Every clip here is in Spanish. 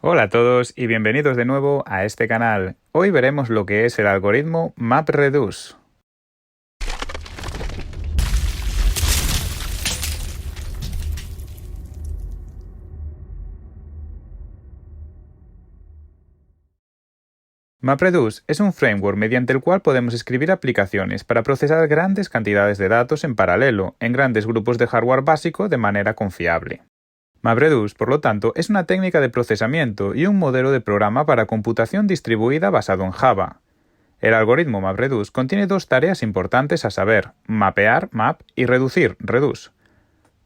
Hola a todos y bienvenidos de nuevo a este canal. Hoy veremos lo que es el algoritmo MapReduce. MapReduce es un framework mediante el cual podemos escribir aplicaciones para procesar grandes cantidades de datos en paralelo en grandes grupos de hardware básico de manera confiable. MapReduce, por lo tanto, es una técnica de procesamiento y un modelo de programa para computación distribuida basado en Java. El algoritmo MapReduce contiene dos tareas importantes a saber: mapear, map, y reducir, reduce.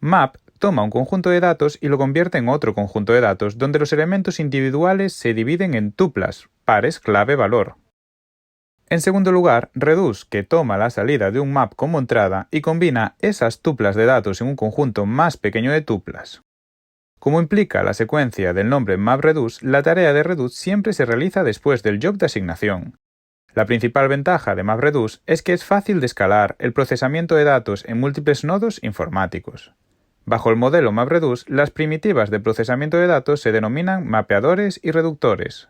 Map toma un conjunto de datos y lo convierte en otro conjunto de datos donde los elementos individuales se dividen en tuplas, pares clave-valor. En segundo lugar, reduce, que toma la salida de un map como entrada y combina esas tuplas de datos en un conjunto más pequeño de tuplas. Como implica la secuencia del nombre MapReduce, la tarea de reduce siempre se realiza después del job de asignación. La principal ventaja de MapReduce es que es fácil de escalar el procesamiento de datos en múltiples nodos informáticos. Bajo el modelo MapReduce, las primitivas de procesamiento de datos se denominan mapeadores y reductores.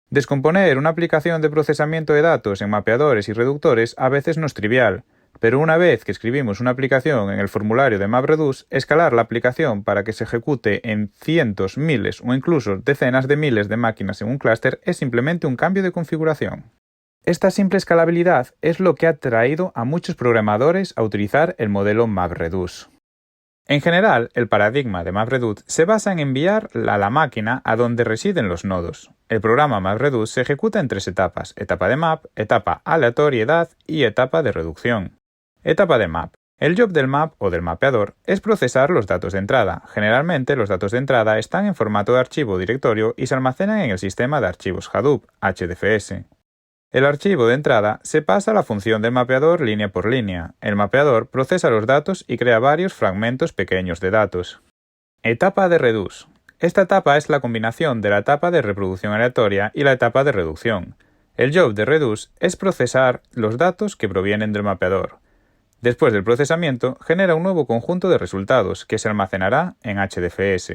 Descomponer una aplicación de procesamiento de datos en mapeadores y reductores a veces no es trivial, pero una vez que escribimos una aplicación en el formulario de MapReduce, escalar la aplicación para que se ejecute en cientos, miles o incluso decenas de miles de máquinas en un clúster es simplemente un cambio de configuración. Esta simple escalabilidad es lo que ha traído a muchos programadores a utilizar el modelo MapReduce. En general, el paradigma de MapReduce se basa en enviar a la máquina a donde residen los nodos. El programa MapReduce se ejecuta en tres etapas: etapa de map, etapa aleatoriedad y etapa de reducción. Etapa de map. El job del map o del mapeador es procesar los datos de entrada. Generalmente los datos de entrada están en formato de archivo o directorio y se almacenan en el sistema de archivos Hadoop, HDFS. El archivo de entrada se pasa a la función del mapeador línea por línea. El mapeador procesa los datos y crea varios fragmentos pequeños de datos. Etapa de reduce. Esta etapa es la combinación de la etapa de reproducción aleatoria y la etapa de reducción. El job de reduce es procesar los datos que provienen del mapeador. Después del procesamiento, genera un nuevo conjunto de resultados que se almacenará en HDFS.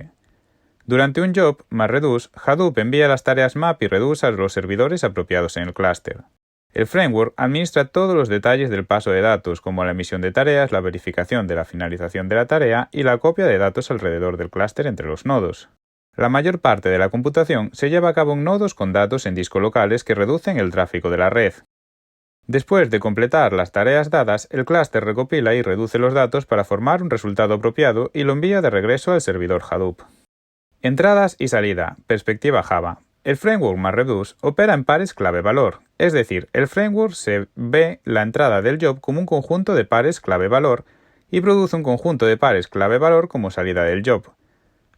Durante un job MapReduce, Hadoop envía las tareas map y reduce a los servidores apropiados en el clúster. El framework administra todos los detalles del paso de datos, como la emisión de tareas, la verificación de la finalización de la tarea y la copia de datos alrededor del clúster entre los nodos. La mayor parte de la computación se lleva a cabo en nodos con datos en discos locales que reducen el tráfico de la red. Después de completar las tareas dadas, el clúster recopila y reduce los datos para formar un resultado apropiado y lo envía de regreso al servidor Hadoop. Entradas y salida. Perspectiva Java. El framework MapReduce opera en pares clave-valor, es decir, el framework se ve la entrada del job como un conjunto de pares clave-valor y produce un conjunto de pares clave-valor como salida del job,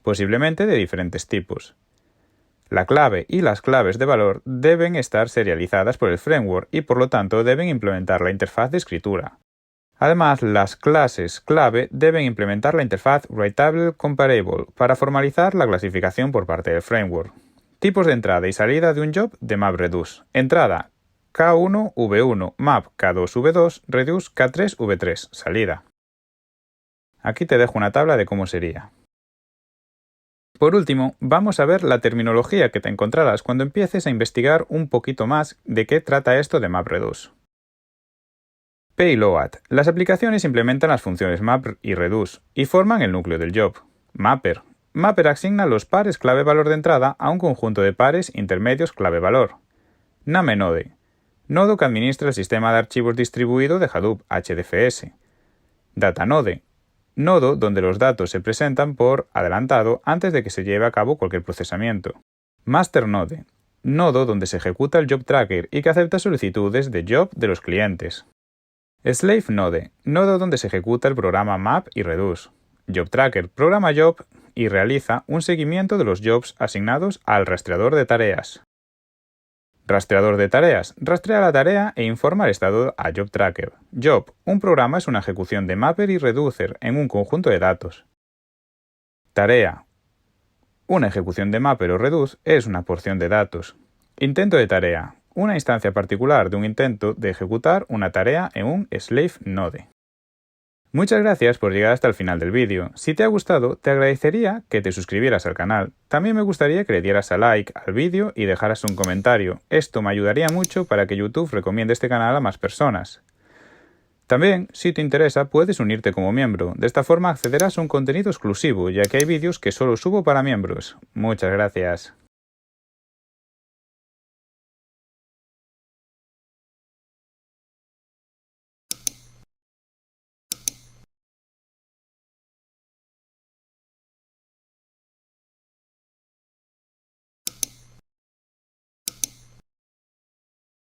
posiblemente de diferentes tipos. La clave y las claves de valor deben estar serializadas por el framework y por lo tanto deben implementar la interfaz de escritura. Además, las clases clave deben implementar la interfaz Writable Comparable para formalizar la clasificación por parte del framework. Tipos de entrada y salida de un job de MapReduce. Entrada: K1V1, map K2V2, reduce K3V3, salida. Aquí te dejo una tabla de cómo sería. Por último, vamos a ver la terminología que te encontrarás cuando empieces a investigar un poquito más de qué trata esto de MapReduce. Payload. Las aplicaciones implementan las funciones map y reduce y forman el núcleo del job. Mapper. Mapper asigna los pares clave-valor de entrada a un conjunto de pares intermedios clave-valor. NameNode. Nodo que administra el sistema de archivos distribuido de Hadoop, HDFS. Datanode. Nodo donde los datos se presentan por adelantado antes de que se lleve a cabo cualquier procesamiento. Masternode. Nodo donde se ejecuta el job tracker y que acepta solicitudes de job de los clientes. Slave Node, nodo donde se ejecuta el programa map y reduce. Job Tracker, programa job y realiza un seguimiento de los jobs asignados al rastreador de tareas. Rastreador de tareas, rastrea la tarea e informa el estado a Job Tracker. Job, un programa es una ejecución de mapper y reducer en un conjunto de datos. Tarea, una ejecución de mapper o reduce es una porción de datos. Intento de tarea, una instancia particular de un intento de ejecutar una tarea en un slave node. Muchas gracias por llegar hasta el final del vídeo. Si te ha gustado, te agradecería que te suscribieras al canal. También me gustaría que le dieras a like al vídeo y dejaras un comentario. Esto me ayudaría mucho para que YouTube recomiende este canal a más personas. También, si te interesa, puedes unirte como miembro. De esta forma accederás a un contenido exclusivo, ya que hay vídeos que solo subo para miembros. Muchas gracias.